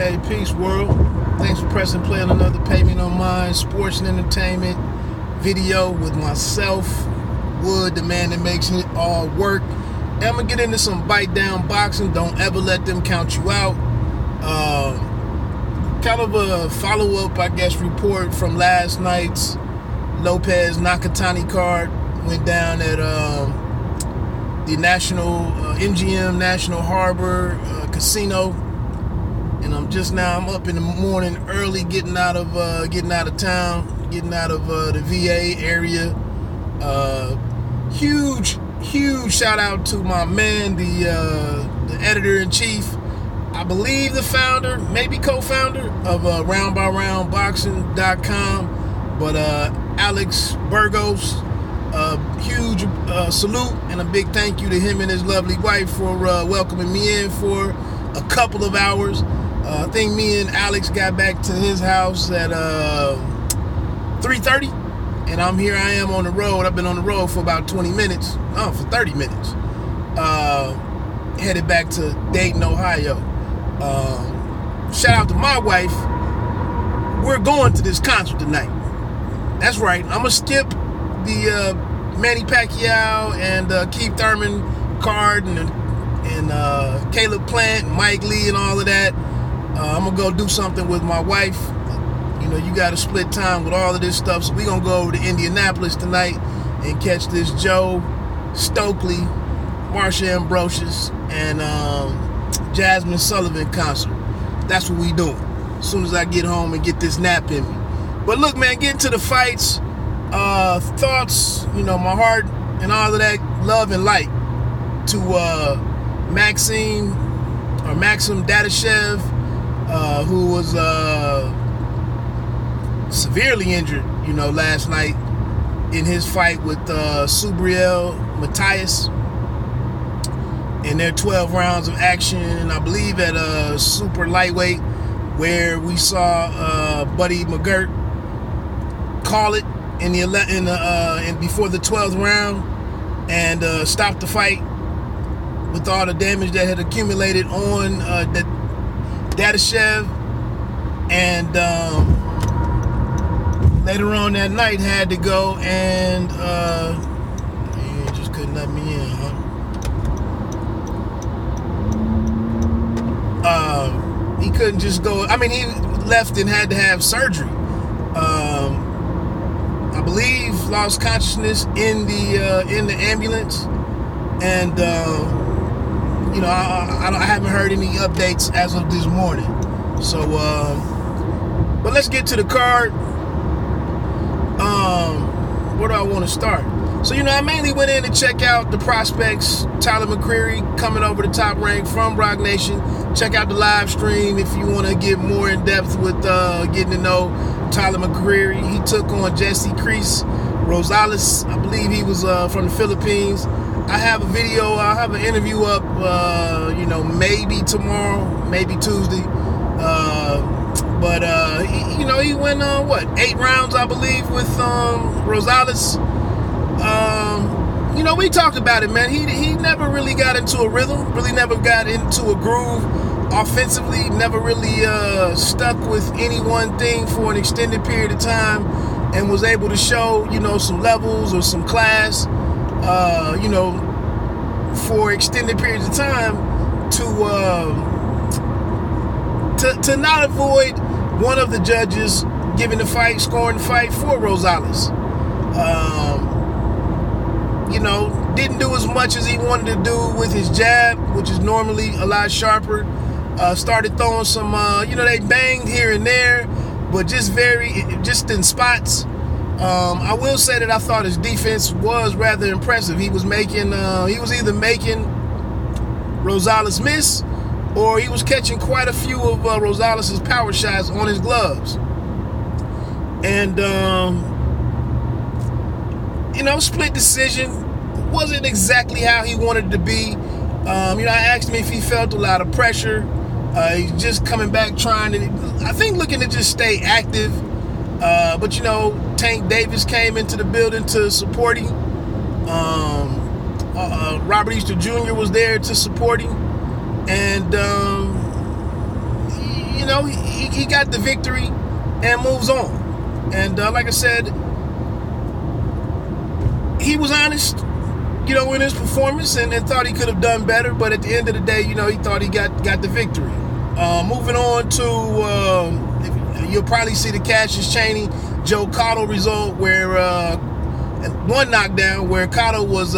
Hey, peace, world. Thanks for pressing play on another Payment on Mine sports and entertainment video with myself, Wood, the man that makes it all work. And I'm going to get into some bite-down boxing. Don't ever let them count you out. Kind of a follow-up, I guess, report from last night's Lopez-Nakatani card. Went down at the MGM National Harbor casino. And I'm up in the morning early, getting out of town, getting out of the VA area. Huge shout out to my man, the editor-in-chief, I believe the founder, maybe co-founder of roundbyroundboxing.com, but Alex Vargas. Huge salute and a big thank you to him and his lovely wife for welcoming me in for a couple of hours. I think me and Alex got back to his house at 3:30, and I am on the road. I've been on the road for about 30 minutes. Headed back to Dayton, Ohio. Shout out to my wife. We're going to this concert tonight. That's right. I'm gonna skip the Manny Pacquiao and Keith Thurman card and Caleb Plant, Mike Lee, and all of that. I'm gonna go do something with my wife. You know, you got to split time with all of this stuff, so we're gonna go over to Indianapolis tonight and catch this Joe Stokely, Marsha Ambrosius, and Jasmine Sullivan concert. That's what we doing as soon as I get home and get this nap in me. But look, man, getting to the fights, thoughts, you know, my heart and all of that love and light to Maxim Dadashev, who was severely injured, you know, last night in his fight with Subriel Matias in their 12 rounds of action, I believe at super lightweight, where we saw Buddy McGirt call it in before the 12th round and stop the fight with all the damage that had accumulated on Dadashev, and later on that night had to go and you just couldn't let me in, huh? He couldn't just go. I mean, he left and had to have surgery. I believe lost consciousness in the ambulance, and you know, I haven't heard any updates as of this morning. So, but let's get to the card. Where do I want to start? So, you know, I mainly went in to check out the prospects. Tyler McCreary coming over the top rank from Rock Nation. Check out the live stream if you want to get more in depth with getting to know Tyler McCreary. He took on Jesse Crease Rosales. I believe he was from the Philippines. I have a video. I'll have an interview up, you know, maybe tomorrow, maybe Tuesday. But he went 8 rounds, I believe, with Rosales. You know, we talked about it, man. He never really got into a rhythm, really never got into a groove offensively, never really stuck with any one thing for an extended period of time, and was able to show, you know, some levels or some class, you know, for extended periods of time to not avoid one of the judges scoring the fight for Rosales. You know, didn't do as much as he wanted to do with his jab, which is normally a lot sharper. Started throwing some, you know, they banged here and there, but just in spots. I will say that I thought his defense was rather impressive. He was either making Rosales miss, or he was catching quite a few of Rosales' power shots on his gloves. And, you know, split decision. Wasn't exactly how he wanted it to be. You know, I asked him if he felt a lot of pressure. He's just coming back looking to just stay active. But, you know, Tank Davis came into the building to support him. Robert Easter Jr. was there to support him. And, he got the victory and moves on. And like I said, he was honest, in his performance and thought he could have done better. But at the end of the day, he thought he got the victory. Moving on to, you'll probably see the Cassius Chaney, Joe Cotto result where one knockdown where Cotto was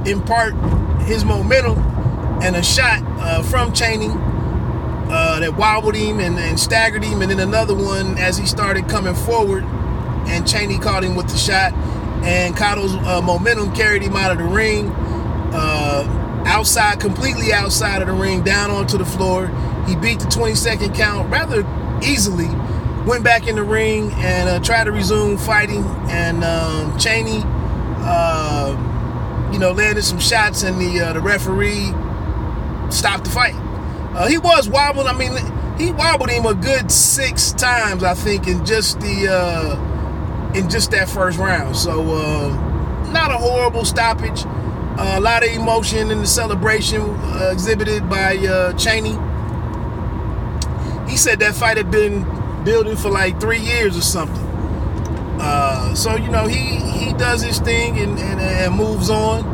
in part his momentum and a shot from Chaney that wobbled him and staggered him, and then another one as he started coming forward and Chaney caught him with the shot, and Cotto's momentum carried him out of the ring, completely outside of the ring, down onto the floor. He beat the 20-second count rather easily, went back in the ring and tried to resume fighting, and Chaney landed some shots, and the referee stopped the fight. He was wobbled. I mean, he wobbled him a good 6 times, I think, in just that first round. So not a horrible stoppage. A lot of emotion in the celebration exhibited by Chaney. He said that fight had been building for like 3 years or something. So he does his thing and moves on.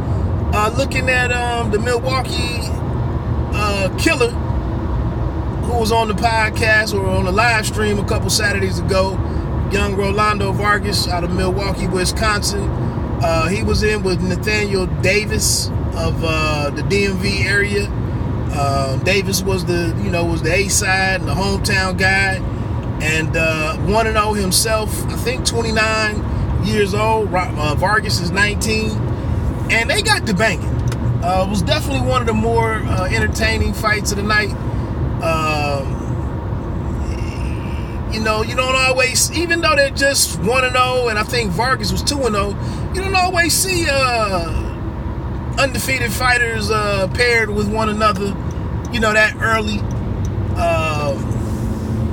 Looking at the Milwaukee killer, who was on the podcast or on the live stream a couple Saturdays ago, young Rolando Vargas out of Milwaukee, Wisconsin. He was in with Nathaniel Davis of the DMV area. Davis was the A side and the hometown guy, and 1-0 himself. I think 29 years old. Vargas is 19, and they got to banging. It was definitely one of the more entertaining fights of the night. You don't always, even though they're just 1-0, and I think Vargas was 2-0, you don't always see undefeated fighters paired with one another, that early.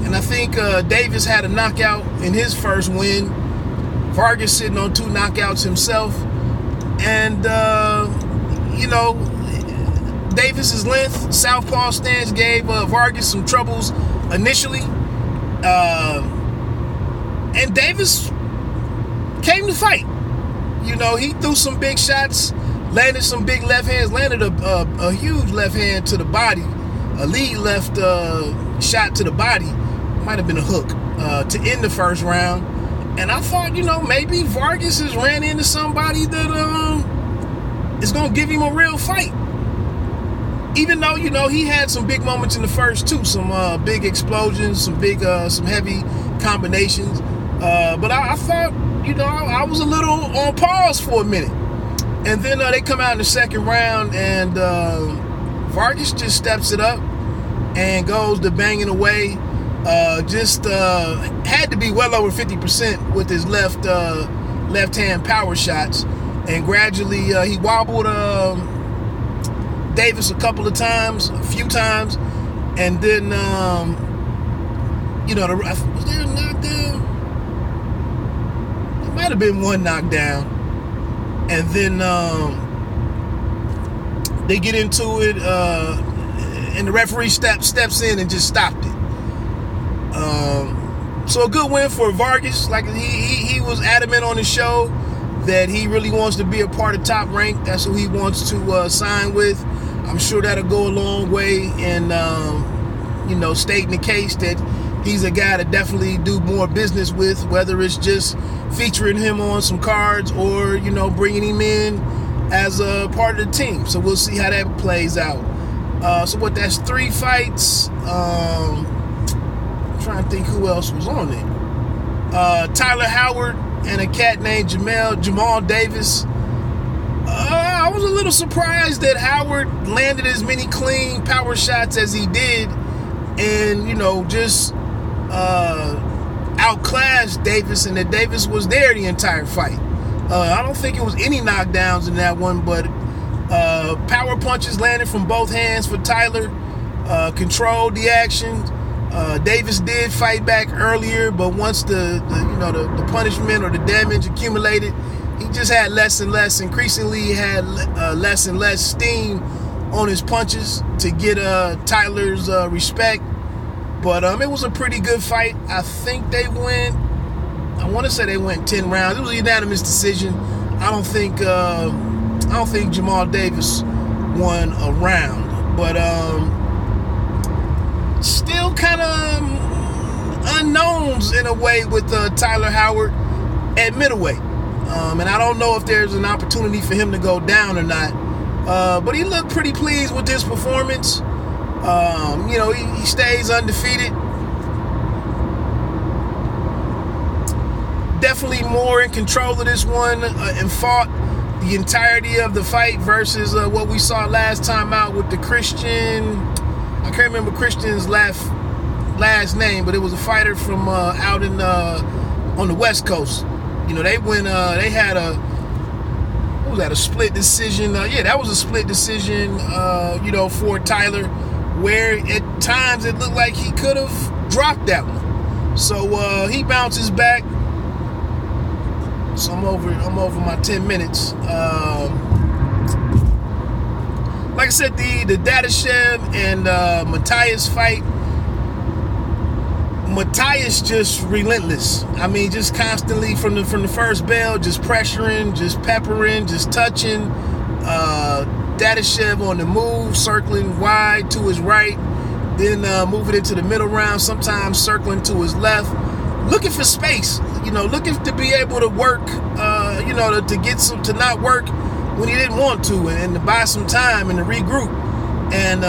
And I think Davis had a knockout in his first win. Vargas sitting on 2 knockouts himself. And, Davis's length, southpaw stance gave Vargas some troubles initially. And Davis came to fight. He threw some big shots, landed some big left hands, landed a huge left hand to the body, a lead left shot to the body, might have been a hook, to end the first round. And I thought, maybe Vargas has ran into somebody that is going to give him a real fight. Even though, he had some big moments in the first two, some big explosions, some heavy combinations. But I thought, I was a little on pause for a minute. And then they come out in the second round, and Vargas just steps it up and goes to banging away. Just had to be well over 50% with his left-hand power shots. And gradually he wobbled Davis a few times, and then was there a knockdown? There might have been one knockdown, and then they get into it, and the referee steps in and just stopped it. So a good win for Vargas. Like he was adamant on the show that he really wants to be a part of Top Rank. That's who he wants to sign with. I'm sure that'll go a long way in, stating the case that he's a guy to definitely do more business with, whether it's just featuring him on some cards or, bringing him in as a part of the team. So we'll see how that plays out. So that's 3 fights. I'm trying to think who else was on there. Tyler Howard and a cat named Jamal Davis. I was a little surprised that Howard landed as many clean power shots as he did, and just outclassed Davis, and that Davis was there the entire fight. I don't think it was any knockdowns in that one, but power punches landed from both hands for Tyler. Controlled the action. Davis did fight back earlier, but once the punishment or the damage accumulated, he just had less and less. Increasingly, he had less and less steam on his punches to get Tyler's respect. But it was a pretty good fight. I think they went, I want to say they went 10 rounds. It was a unanimous decision. I don't think Jamal Davis won a round, but still kind of unknowns in a way with Tyler Howard at middleweight. And I don't know if there's an opportunity for him to go down or not. But he looked pretty pleased with this performance. You know, he stays undefeated. Definitely more in control of this one, and fought the entirety of the fight versus what we saw last time out with the Christian. I can't remember Christian's last name, but it was a fighter from out in on the West Coast. You know, they went. They had a, what was that? A split decision. Yeah, that was a split decision. You know, for Tyler, where at times it looked like he could have dropped that one. So he bounces back. So I'm over my 10 minutes. Like I said, the Dadashev and Matthias fight. Matthias just relentless. I mean, just constantly from the first bell, just pressuring, just peppering, just touching. Dadashev on the move, circling wide to his right, then moving into the middle round, sometimes circling to his left, looking for space, you know, looking to be able to work, you know, to get some, to not work when he didn't want to, and to buy some time and to regroup. And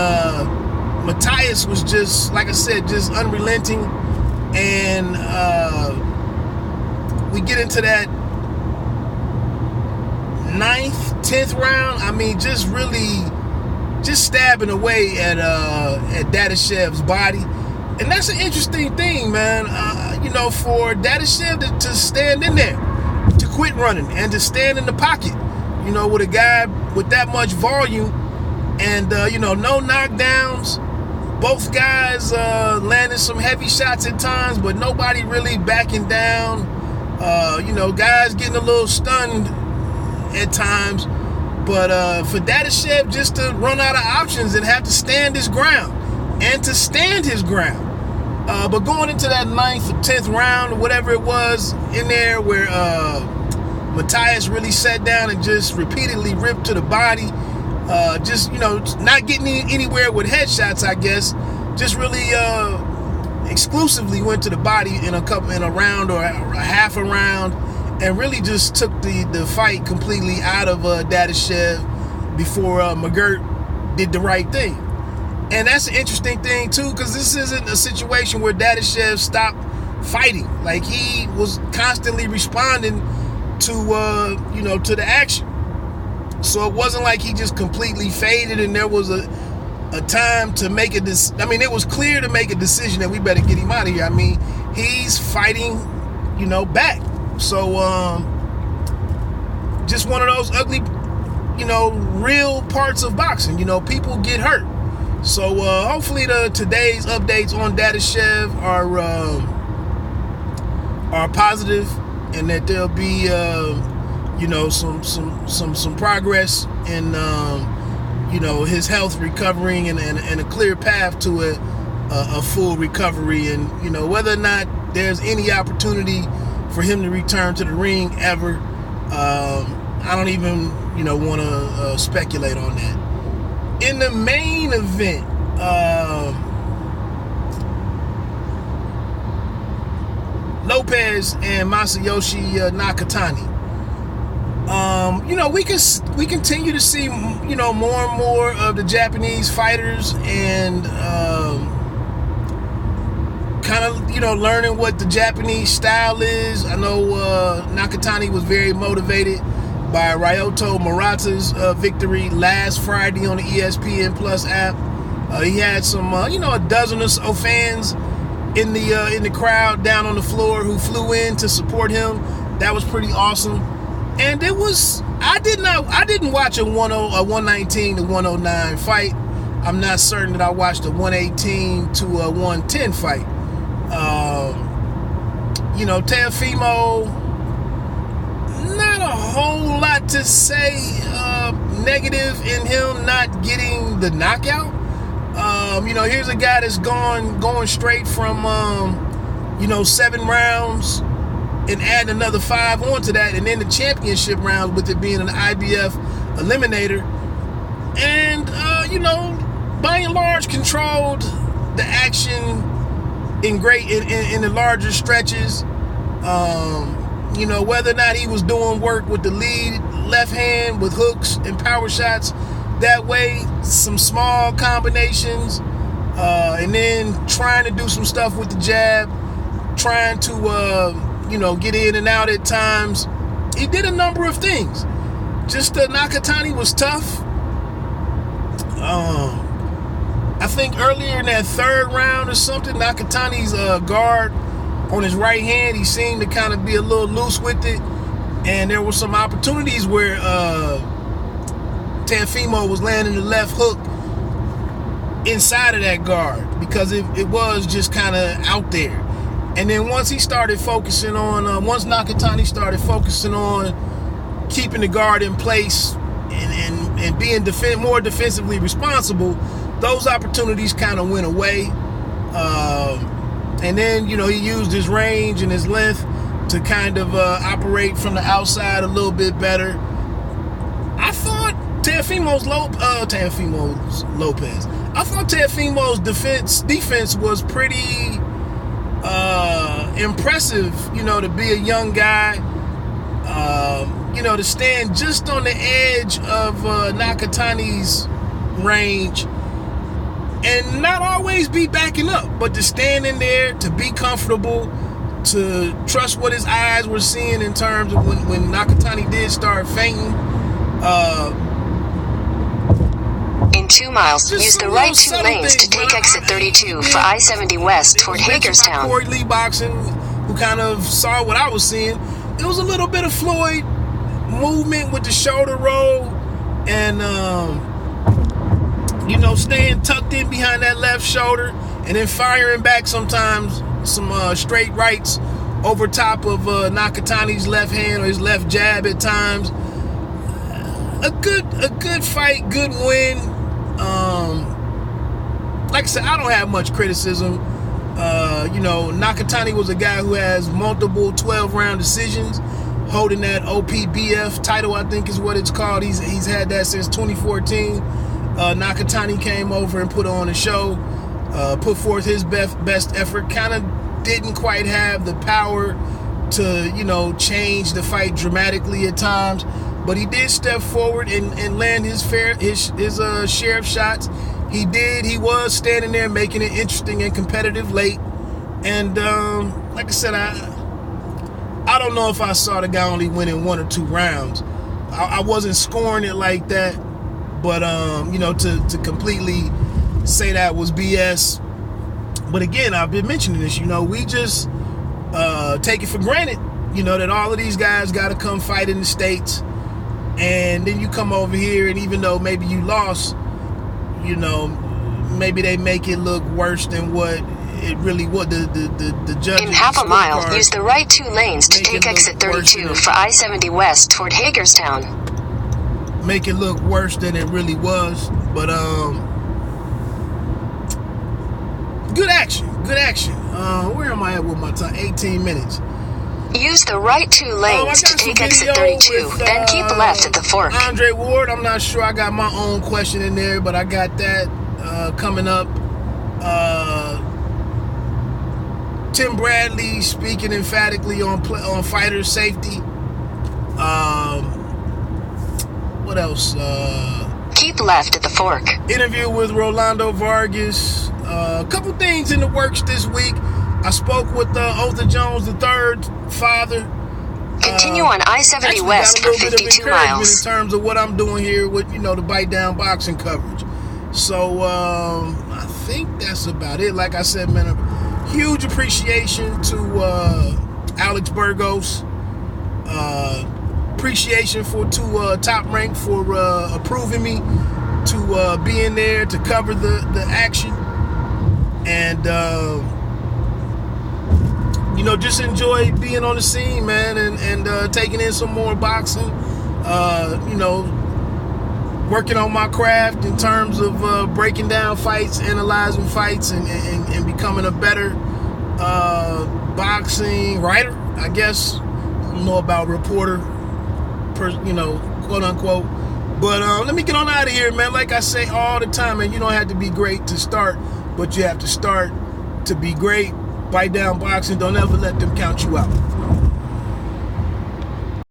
Matthias was just, like I said, just unrelenting. And we get into that 9th, 10th round. I mean, just really just stabbing away at Dadashev's body. And that's an interesting thing, man. You know, for Dadashev to stand in there, to quit running, and to stand in the pocket, you know, with a guy with that much volume, and you know, no knockdowns. Both guys landing some heavy shots at times, but nobody really backing down. You know, guys getting a little stunned at times. But for Dadashev just to run out of options and have to stand his ground, and to stand his ground. But going into that 9th or 10th round, or whatever it was in there, where Matthias really sat down and just repeatedly ripped to the body, just, you know, not getting anywhere with headshots, I guess, just really exclusively went to the body in a round or a half a round, and really just took the fight completely out of Dadashev before McGirt did the right thing. And that's an interesting thing too, because this isn't a situation where Dadashev stopped fighting. Like, he was constantly responding to you know, to the action. So it wasn't like he just completely faded and there was a time to make I mean, it was clear to make a decision that we better get him out of here. I mean, he's fighting, you know, back. So just one of those ugly, you know, real parts of boxing. You know, people get hurt. So hopefully today's updates on Dadashev are positive, and that there'll be you know, some progress in you know, his health recovering, and a clear path to a full recovery. And, you know, whether or not there's any opportunity for him to return to the ring ever, I don't even, you know, want to speculate on that. In the main event, Lopez and Masayoshi Nakatani. You know, we continue to see, you know, more and more of the Japanese fighters, and kind of, you know, learning what the Japanese style is. I know Nakatani was very motivated by Ryoto Murata's victory last Friday on the ESPN Plus app. He had some, you know, a dozen or so fans in the crowd down on the floor who flew in to support him. That was pretty awesome. And it was, I didn't watch a 119 to 109 fight. I'm not certain that I watched a 118 to a 110 fight. You know, Teofimo, not a whole lot to say negative in him not getting the knockout. Here's a guy that's going straight from 7 rounds and add another 5 onto that, and then the championship rounds with it being an IBF eliminator, and by and large controlled the action in the larger stretches. Whether or not he was doing work with the lead left hand with hooks and power shots that way, some small combinations, and then trying to do some stuff with the jab, trying to get in and out at times. He did a number of things. Just Nakatani was tough. I think earlier in that 3rd round or something, Nakatani's guard on his right hand, he seemed to kind of be a little loose with it, and there were some opportunities where Teofimo was landing the left hook inside of that guard because it was just kind of out there. And then once Nakatani started focusing on keeping the guard in place and being more defensively responsible, those opportunities kind of went away. And then, he used his range and his length to kind of operate from the outside a little bit better. I thought Teofimo's Lopez. I thought Teofimo's defense was pretty impressive, to be a young guy, to stand just on the edge of Nakatani's range and not always be backing up, but to stand in there, to be comfortable, to trust what his eyes were seeing in terms of when Nakatani did start fainting. In 2 miles, use the right 2 lanes to take exit 32 for I-70 West toward Hagerstown. Corey Lee Boxing, who kind of saw what I was seeing. It was a little bit of Floyd movement with the shoulder roll and, staying tucked in behind that left shoulder and then firing back sometimes some straight rights over top of Nakatani's left hand or his left jab at times. A good fight, good win. Like I said, I don't have much criticism. Nakatani was a guy who has multiple 12-round decisions, holding that OPBF title, I think is what it's called. He's had that since 2014. Nakatani came over and put on a show, put forth his best effort. Kind of didn't quite have the power to, change the fight dramatically at times, but he did step forward and land his share of shots. He did. He was standing there making it interesting and competitive late. And like I said, I don't know if I saw the guy only winning 1 or 2 rounds. I wasn't scoring it like that. But, to completely say that was BS. But again, I've been mentioning this, we just take it for granted, that all of these guys got to come fight in the States. And then you come over here, and even though maybe you lost, maybe they make it look worse than what it really was. The judge. In half a mile, use the right 2 lanes to take exit 32 for I-70 West toward Hagerstown. Make it look worse than it really was. But good action. Where am I at with my time? 18 minutes. Use the right 2 lanes to take exit 32, then keep left at the fork. Andre Ward, I'm not sure I got my own question in there, but I got that coming up. Tim Bradley speaking emphatically on fighter safety. What else? Keep left at the fork. Interview with Rolando Vargas. A couple things in the works this week. I spoke with Otha Jones III's father. Continue on I-70 West for 52 miles. In terms of what I'm doing here with, the Bite Down boxing coverage. So, I think that's about it. Like I said, man, a huge appreciation to Alex Burgos. Appreciation to Top Rank for approving me to be in there to cover the action. And, just enjoy being on the scene, man, and taking in some more boxing. working on my craft in terms of breaking down fights, analyzing fights, and becoming a better boxing writer, I guess. I don't know about reporter, quote unquote. But let me get on out of here, man. Like I say all the time, man, you don't have to be great to start, but you have to start to be great. Bite down boxing. Don't ever let them count you out.